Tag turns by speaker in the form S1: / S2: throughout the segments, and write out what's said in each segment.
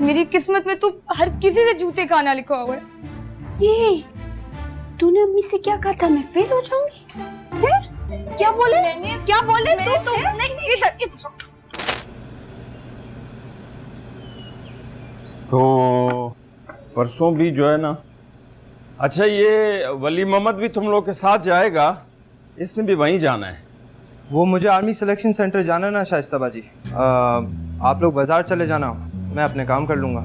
S1: मेरी किस्मत में तो हर किसी से जूते खाना लिखा हुआ है।
S2: ये तूने अम्मी से क्या कहा था, मैं फेल हो जाऊंगी? क्या बोले? क्या बोले?
S1: तो नहीं इधर।
S3: तो परसों भी जो है ना, अच्छा ये वली मोहम्मद भी तुम लोग के साथ जाएगा? इसने भी वहीं जाना है?
S4: वो मुझे आर्मी सिलेक्शन सेंटर जाना है ना शाइस्ता बाजी। आप लोग बाजार चले जाना, मैं अपने काम कर लूँगा।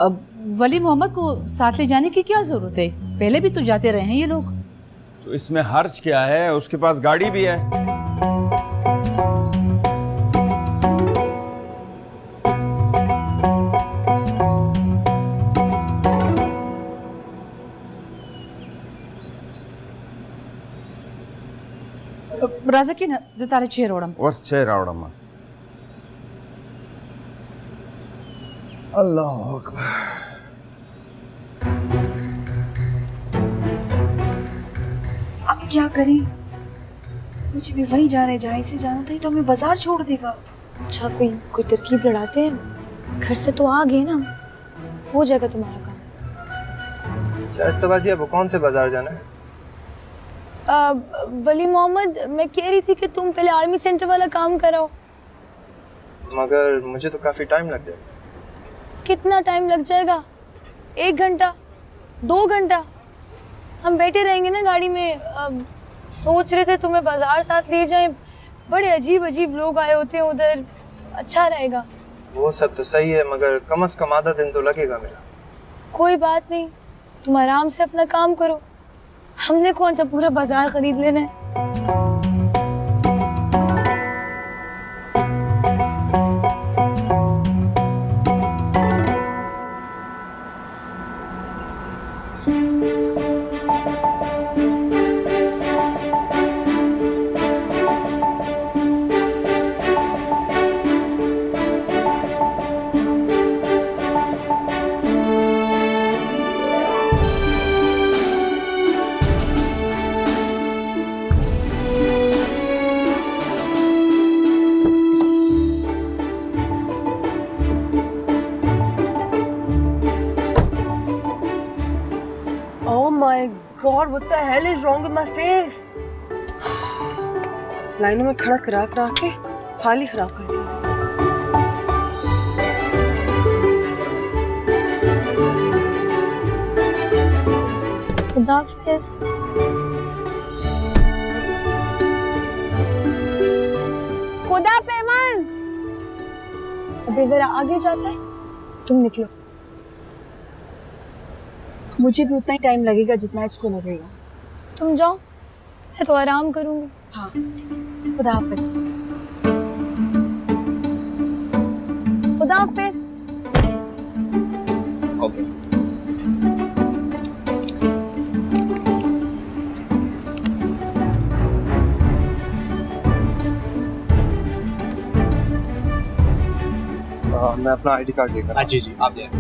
S5: अब वली मोहम्मद को साथ ले जाने की क्या जरूरत है? पहले भी तो जाते रहे हैं ये लोग।
S3: तो इसमें हर्ज क्या है, उसके पास गाड़ी भी है।
S5: राज़की ना जो तारे छे रोड़म
S3: वर्ष छे रावड़म। अल्लाह अकबर।
S2: अब क्या करें? मुझे भी वही जाना है जहाँ इसे जाना था, तो हमें बाजार छोड़ देगा।
S1: अच्छा कोई तरकीब लड़ाते हैं। घर से तो आ गए ना, हो जाएगा तुम्हारा काम।
S4: शाइस्ता बाजी अब कौन से बाजार जाना है?
S1: वली मोहम्मद, मैं कह रही थी कि तुम पहले आर्मी सेंटर वाला काम कराओ।
S4: मगर मुझे तो काफी टाइम लग जाएगा।
S1: कितना टाइम लग जाएगा? 1 घंटा, 2 घंटा? हम बैठे रहेंगे ना गाड़ी में। सोच रहे थे तुम्हें बाजार साथ ले जाएं। बड़े अजीब अजीब लोग आए होते हैं उधर, अच्छा रहेगा।
S4: वो सब तो सही है, मगर कम से कम आधा दिन तो लगेगा मेरा।
S1: कोई बात नहीं, तुम आराम से अपना काम करो। हमने कौन सा पूरा बाजार खरीद लेना है।
S2: God, what the hell is wrong with my face? लाइनों में खड़ा करा के हाल ही खराब कर दिया।
S1: खुदाफिज। खुदा पेमान। अभी जरा आगे जाता है, तुम निकलो।
S2: मुझे भी उतना ही टाइम लगेगा जितना इसको लगेगा।
S1: तुम जाओ, मैं तो आराम करूंगी।
S2: हाँ, खुदा हाफिज।
S1: खुदा हाफिज।
S6: ओके।
S4: मैं अपना आईडी कार्ड लेकर।
S6: जी जी, आप जाए।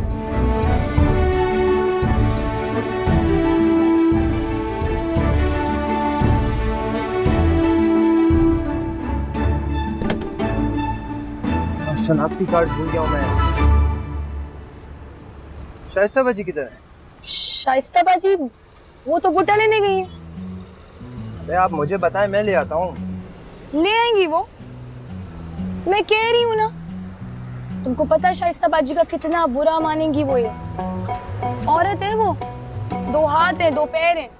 S4: शनाख्ती कार्ड भूल गया हूँ मैं। शाइस्ता बाजी किधर है?
S1: शाइस्ता बाजी वो तो बुट्टा लेने गई है।
S4: अरे आप मुझे बताएं, मैं ले आता हूँ।
S1: ले आएंगी वो, मैं कह रही हूँ ना। तुमको पता है शाइस्ता बाजी का कितना बुरा मानेंगी वो। ये औरत है वो, 2 हाथ है 2 पैर है।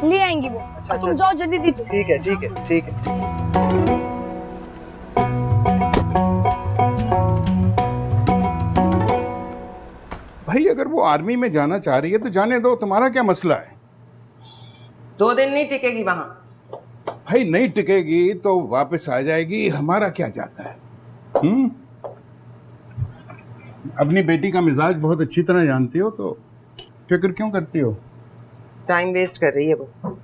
S1: ले आएंगी वो।
S4: अच्छा,
S1: तुम जाओ जल्दी दीदी।
S4: ठीक है ठीक है ठीक है।
S7: भाई अगर वो आर्मी में जाना चाह रही है तो जाने दो, तुम्हारा क्या मसला है?
S8: 2 दिन नहीं टिकेगी वहां।
S7: भाई नहीं टिकेगी तो वापस आ जाएगी, हमारा क्या जाता है? अपनी बेटी का मिजाज बहुत अच्छी तरह जानती हो, तो फिक्र क्यों करती हो?
S8: टाइम वेस्ट कर रही है वो।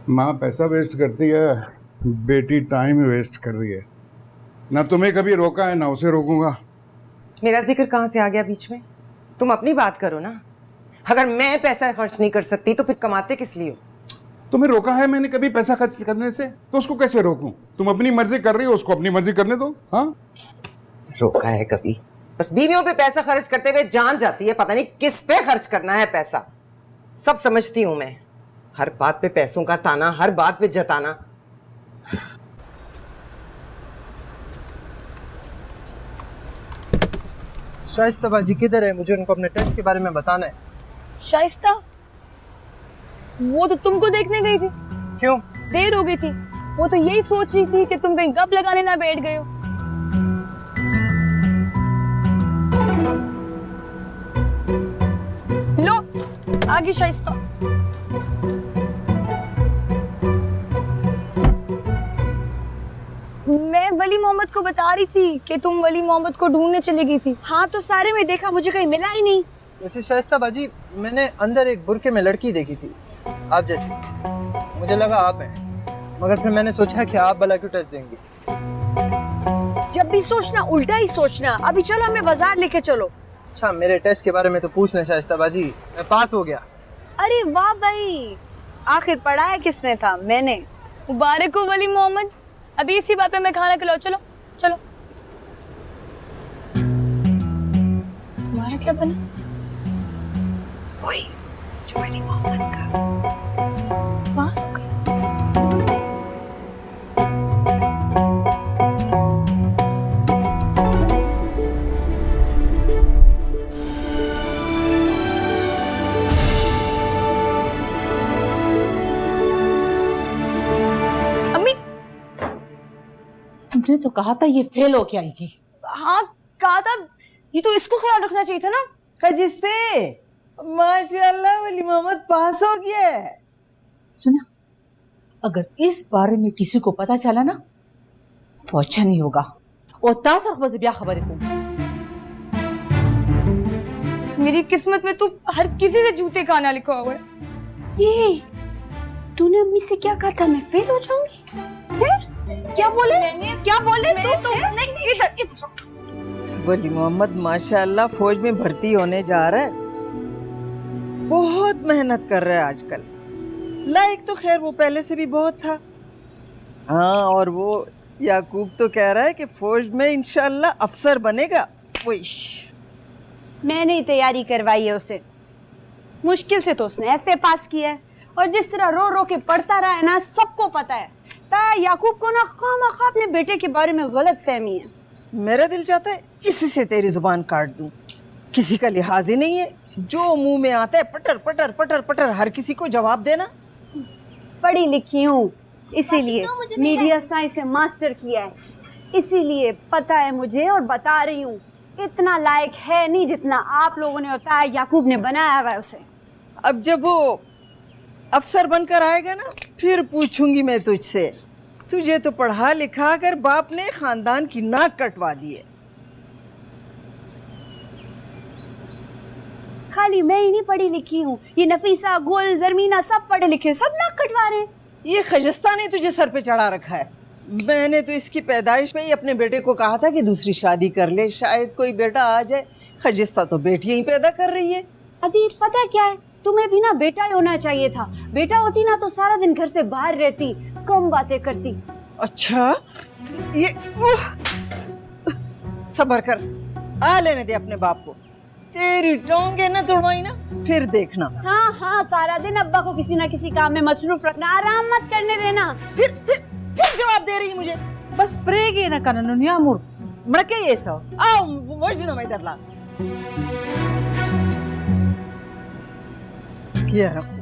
S7: माँ पैसा वेस्ट करती है, बेटी टाइम वेस्ट कर रही है। ना तुम्हें कभी रोका है ना उसे रोकूंगा।
S8: मेरा जिक्र कहाँ से आ गया बीच में? तुम अपनी बात करो ना। अगर मैं पैसा खर्च नहीं कर सकती तो फिर कमाते किस लिए हो?
S7: तुम्हें रोका है मैंने कभी पैसा खर्च करने से? तो उसको कैसे रोकूं? तुम अपनी मर्जी कर रही हो, उसको अपनी मर्जी करने दो। हाँ,
S8: रोका है कभी, बस बीवियों पे पैसा खर्च करते हुए जान जाती है, पता नहीं किस पे खर्च करना है पैसा। सब समझती हूं मैं, हर बात पे पैसों का ताना, हर बात पे जताना।
S4: शाइस्ता बाजी किधर है? मुझे उनको अपने टेस्ट के बारे में बताना है।
S1: शाइस्ता, वो तो तुमको देखने गई थी।
S4: क्यों?
S1: देर हो गई थी। वो तो यही सोच रही थी कि तुम कहीं गप लगाने ना बैठ गए हो। लो, आगे शाइस्ता। मैं वली मोहम्मद को बता रही थी कि तुम वली मोहम्मद को ढूंढने चली गई थी।
S2: हाँ, तो सारे में देखा, मुझे कहीं मिला ही नहीं।
S4: वैसे शाइस्ता बाजी, मैंने अंदर एक बुरके में लड़की देखी थी, आप जैसी। मुझे लगा आप हैं, मगर फिर मैंने सोचा कि आप भला क्यों टेस्ट देंगी।
S2: जब भी सोचना उल्टा ही सोचना। अभी चलो, हमें बाजार लेके चलो।
S4: अच्छा, मेरे टेस्ट के बारे में तो पूछना शाइस्ता बाजी, मैं पास हो गया।
S2: अरे वाह भाई, आखिर पढ़ाया किसने था? मैंने।
S1: मुबारक हो वली मोहम्मद। अभी इसी बात पे मैं खाना खिलाओ। चलो चलो। तुम्हारा क्या बना?
S2: वही जो वली मोहम्मद का।
S1: पास हो गई।
S5: तुमने तो कहा था ये फेल होके आएगी।
S1: हाँ कहा था, ये तो इसको ख्याल रखना चाहिए था ना।
S6: जिससे माशाल्लाह वली मोहम्मद पास हो गया है।
S5: सुना, अगर इस बारे में किसी को पता चला ना तो अच्छा नहीं होगा। और तासर खबर खबर को
S1: मेरी किस्मत में तो हर किसी से जूते खाना लिखा हुआ है।
S2: ये तूने अम्मी से क्या कहा था? मैं फेल हो जाऊंगी? क्या बोले? क्या बोले?
S6: वली मोहम्मद माशाल्लाह फौज में भर्ती होने जा रहा है, बहुत मेहनत कर रहा है आजकल। लायक तो खैर वो पहले से भी बहुत था। हाँ, और वो याकूब तो कह रहा है कि फौज में इंशाल्लाह अफसर बनेगा।
S2: मैंने ही तैयारी करवाई है उसे। मुश्किल से तो उसने ऐसे पास किया है, और जिस तरह रो रो के पढ़ता रहा है ना, सबको पता है। ताया याकूब को ना खामखा अपने बेटे के बारे में गलत फहमी है।
S6: मेरा दिल चाहता है इसी से तेरी जुबान काट दूं। किसी का लिहाज ही नहीं है, जो मुंह में आता है पटर पटर पटर पटर हर किसी को जवाब देना।
S2: पढ़ी लिखी हूँ, इसीलिए मीडिया साइंस में मास्टर किया है, इसीलिए पता है मुझे और बता रही हूँ। इतना लायक है नहीं जितना आप लोगों ने और ताया याकूब ने बनाया हुआ है उसे।
S6: अब जब वो अफसर बनकर आएगा ना, फिर पूछूंगी मैं तुझसे। तुझे तो पढ़ा लिखा कर बाप ने खानदान की नाक कटवा दी है।
S2: खाली मैं ही नहीं पढ़ी लिखी हूँ, ये नफीसा, गुल, जरमीना सब पढ़े लिखे, सब नाक कटवा रहे हैं।
S6: ये खजिस्ता ने तुझे सर पे चढ़ा रखा है। मैंने तो इसकी पैदाइश में ही अपने बेटे को कहा था कि दूसरी शादी कर ले, शायद कोई बेटा आ जाए। खजिस्ता तो बेटियां ही पैदा कर रही है।
S2: अदी पता क्या है, तुम्हें भी ना बेटा ही होना चाहिए था। बेटा होती ना तो सारा दिन घर से बाहर रहती, कम बातें करती।
S6: अच्छा, ये सब्र कर, आ लेने दे अपने बाप को। तेरी टोंगे ना तोड़वाई ना, फिर देखना।
S2: हाँ हाँ, सारा दिन अब्बा को किसी ना किसी काम में मसरूफ रखना, आराम मत करने देना।
S6: फिर जवाब दे रही मुझे।
S5: बस प्रेगे ना कानून या मुड़ मड़के ये सब।
S6: आओ वजन में इधर ला। क्या रखो